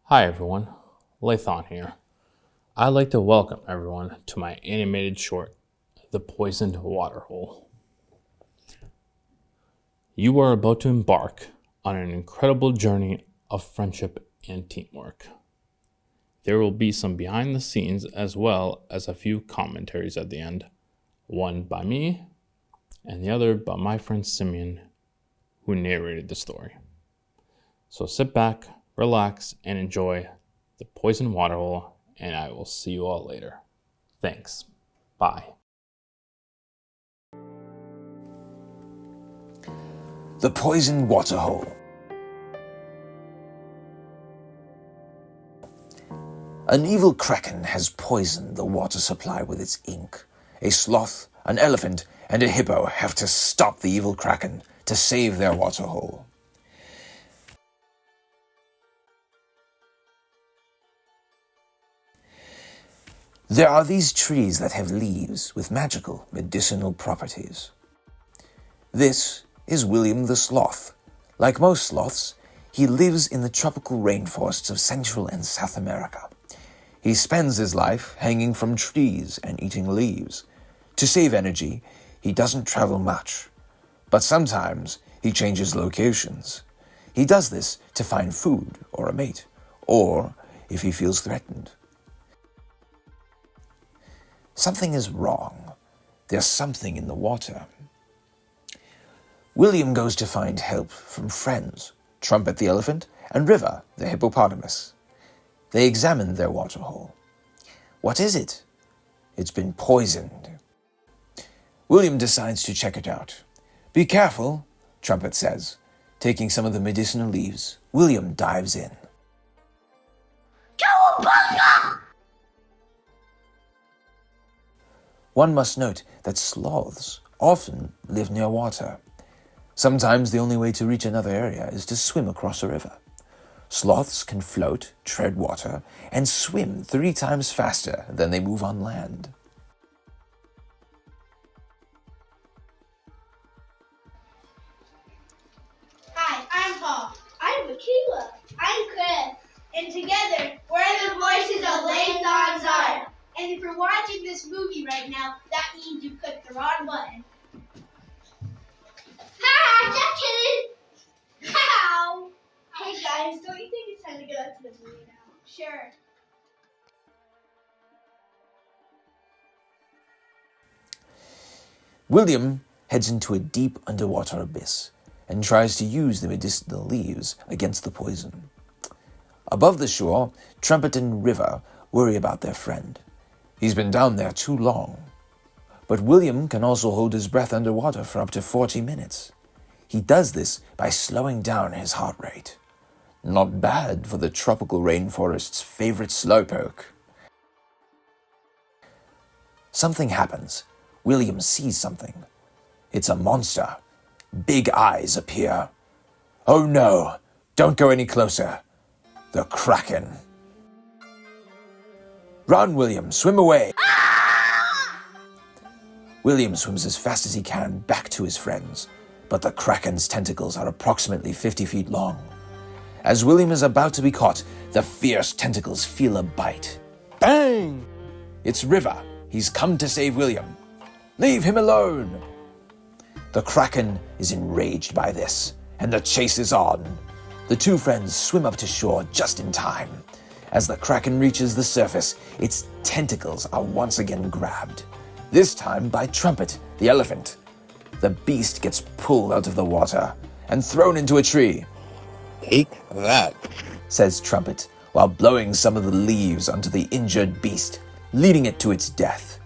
Hi everyone, LeThan here. I'd like to welcome everyone to my animated short, The Poisoned Waterhole. You are about to embark on an incredible journey of friendship and teamwork. There will be some behind the scenes as well as a few commentaries at the end, one by me and the other by my friend Symeon, who narrated the story. So sit back, relax, and enjoy The Poisoned Waterhole, and I will see you all later. Thanks. Bye. The Poisoned Waterhole. An evil kraken has poisoned the water supply with its ink. A sloth, an elephant, and a hippo have to stop the evil kraken to save their waterhole. There are these trees that have leaves with magical medicinal properties. This is William the Sloth. Like most sloths, he lives in the tropical rainforests of Central and South America. He spends his life hanging from trees and eating leaves. To save energy, he doesn't travel much, but sometimes he changes locations. He does this to find food or a mate, or if he feels threatened. Something is wrong. There's something in the water. William goes to find help from friends, Trumpet the elephant and River the hippopotamus. They examine their waterhole. What is it? It's been poisoned. William decides to check it out. Be careful, Trumpet says. Taking some of the medicinal leaves, William dives in. Cowabunga! One must note that sloths often live near water. Sometimes the only way to reach another area is to swim across a river. Sloths can float, tread water, and swim 3 times faster than they move on land. Hi, I'm Paul. I'm Makila. I'm Chris. And together, we're the voices of LeThans Art. And if you're watching this movie right now, that means you clicked the wrong button. Ha! Just kidding! How? Hey guys, don't you think it's time to get out to the movie now? Sure. William heads into a deep underwater abyss and tries to use the medicinal leaves against the poison. Above the shore, Trumpet and River worry about their friend. He's been down there too long. But William can also hold his breath underwater for up to 40 minutes. He does this by slowing down his heart rate. Not bad for the tropical rainforest's favorite slowpoke. Something happens. William sees something. It's a monster. Big eyes appear. Oh no! Don't go any closer. The Kraken. Run, William! Swim away! William swims as fast as he can back to his friends, but the Kraken's tentacles are approximately 50 feet long. As William is about to be caught, the fierce tentacles feel a bite. Bang! It's River. He's come to save William. Leave him alone! The Kraken is enraged by this, and the chase is on. The two friends swim up to shore just in time. As the Kraken reaches the surface, its tentacles are once again grabbed, this time by Trumpet, the elephant. The beast gets pulled out of the water and thrown into a tree. Take that, says Trumpet, while blowing some of the leaves onto the injured beast, leading it to its death.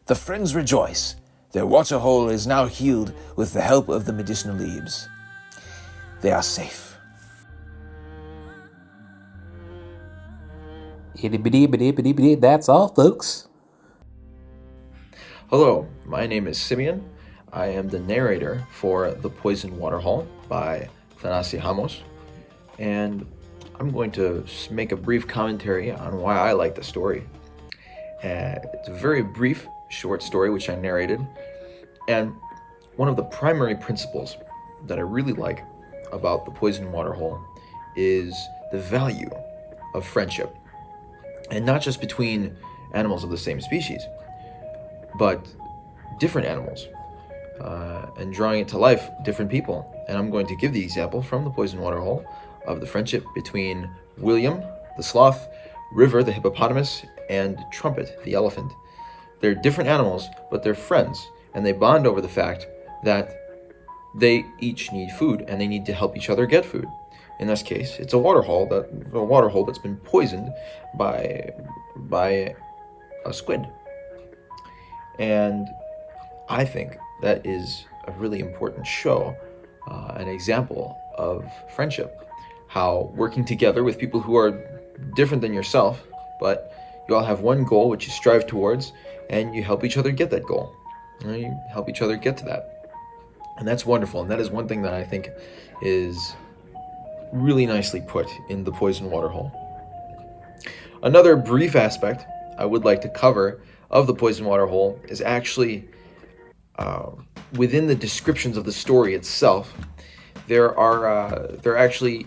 The friends rejoice. Their waterhole is now healed with the help of the medicinal leaves. They are safe. That's all, folks. Hello, my name is Symeon. I am the narrator for The Poisoned Waterhole by Thanasi, Hamos, and I'm going to make a brief commentary on why I like the story. It's a very brief, short story which I narrated, and one of the primary principles that I really like about the Poisoned Waterhole is the value of friendship. And not just between animals of the same species, but different animals. And drawing it to life, different people. And I'm going to give the example from the Poisoned Waterhole of the friendship between William, the sloth, River, the hippopotamus, and Trumpet, the elephant. They're different animals, but they're friends, and they bond over the fact that they each need food, and they need to help each other get food. In this case, it's a waterhole that's been poisoned by a squid. And I think that is a really important show, an example of friendship. How working together with people who are different than yourself, but you all have one goal which you strive towards, and you help each other get that goal. You help each other get to that. And that's wonderful, and that is one thing that I think is really nicely put in the Poisoned Waterhole. Another brief aspect I would like to cover of the Poisoned Waterhole is actually within the descriptions of the story itself. There are actually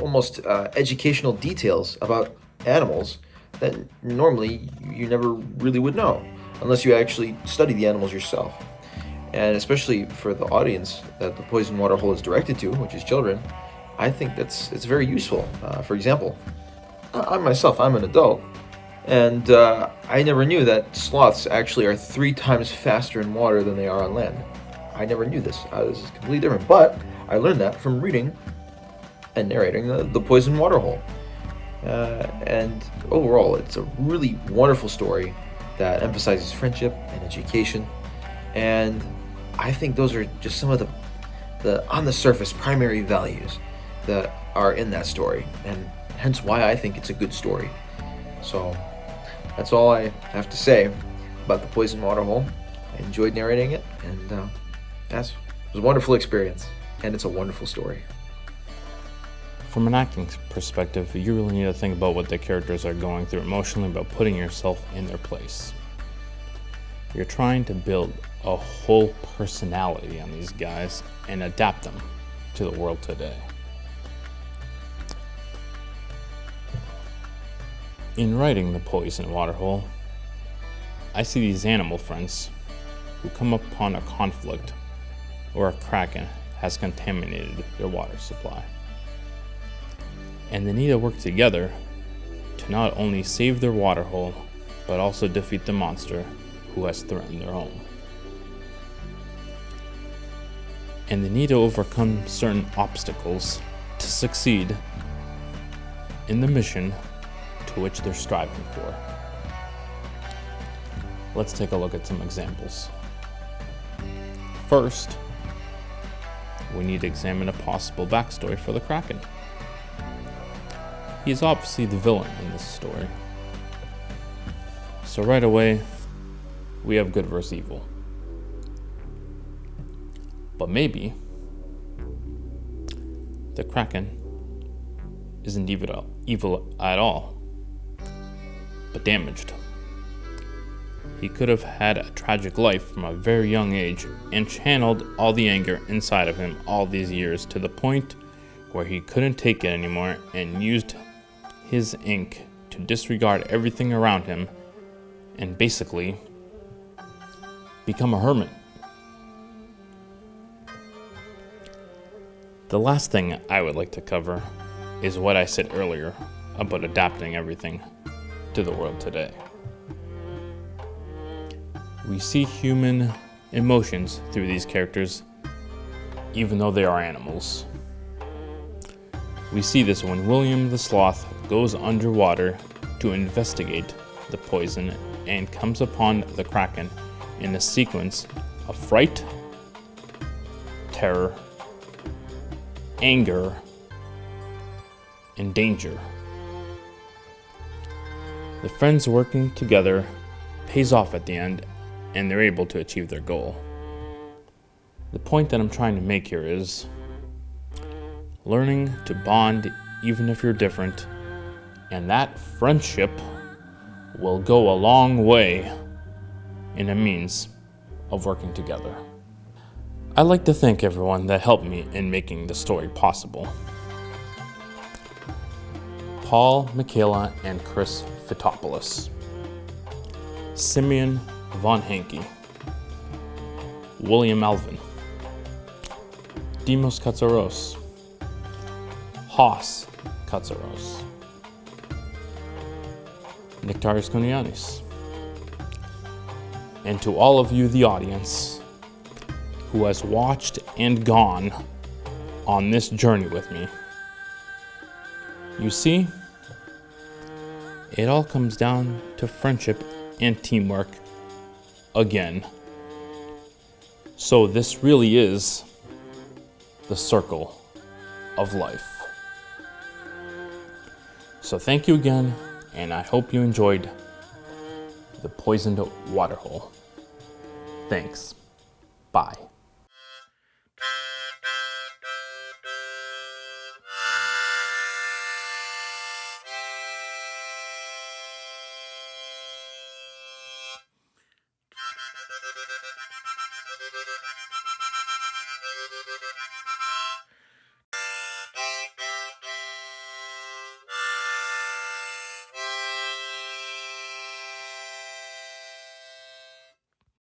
almost educational details about animals that normally you never really would know unless you actually study the animals yourself. And especially for the audience that the Poisoned Waterhole is directed to, which is children, I think it's very useful. For example, I'm an adult, and I never knew that sloths actually are 3 times faster in water than they are on land. I never knew this. This is completely different, but I learned that from reading and narrating the Poisoned Waterhole. And overall, it's a really wonderful story that emphasizes friendship and education. And I think those are just some of the on the surface primary values that are in that story, and hence why I think it's a good story. So that's all I have to say about the Poisoned Waterhole. I enjoyed narrating it, and it was a wonderful experience, and it's a wonderful story. From an acting perspective, you really need to think about what the characters are going through emotionally, about putting yourself in their place. You're trying to build a whole personality on these guys and adapt them to the world today. In writing The Poisoned Waterhole, I see these animal friends who come upon a conflict or a kraken has contaminated their water supply. And they need to work together to not only save their waterhole, but also defeat the monster who has threatened their home. And they need to overcome certain obstacles to succeed in the mission to which they're striving for. Let's take a look at some examples. First, we need to examine a possible backstory for the Kraken. He's obviously the villain in this story. So right away, we have good versus evil. But maybe the Kraken isn't evil at all, but damaged. He could have had a tragic life from a very young age and channeled all the anger inside of him all these years to the point where he couldn't take it anymore and used his ink to disregard everything around him and basically become a hermit. The last thing I would like to cover is what I said earlier about adapting everything to the world today. We see human emotions through these characters, even though they are animals. We see this when William the Sloth goes underwater to investigate the poison and comes upon the Kraken in a sequence of fright, terror, anger, and danger. The friends working together pays off at the end, and they're able to achieve their goal. The point that I'm trying to make here is learning to bond even if you're different, and that friendship will go a long way in a means of working together. I'd like to thank everyone that helped me in making the story possible. Paul, Michaela, and Chris Fitopoulos. Symeon Von Hahnke. William Alvin. Dimos Katsaros. Haas Katsaros. Nectaris Konianis. And to all of you, the audience, who has watched and gone on this journey with me. You see, it all comes down to friendship and teamwork again. So this really is the circle of life. So thank you again, and I hope you enjoyed The Poisoned Waterhole. Thanks. Bye.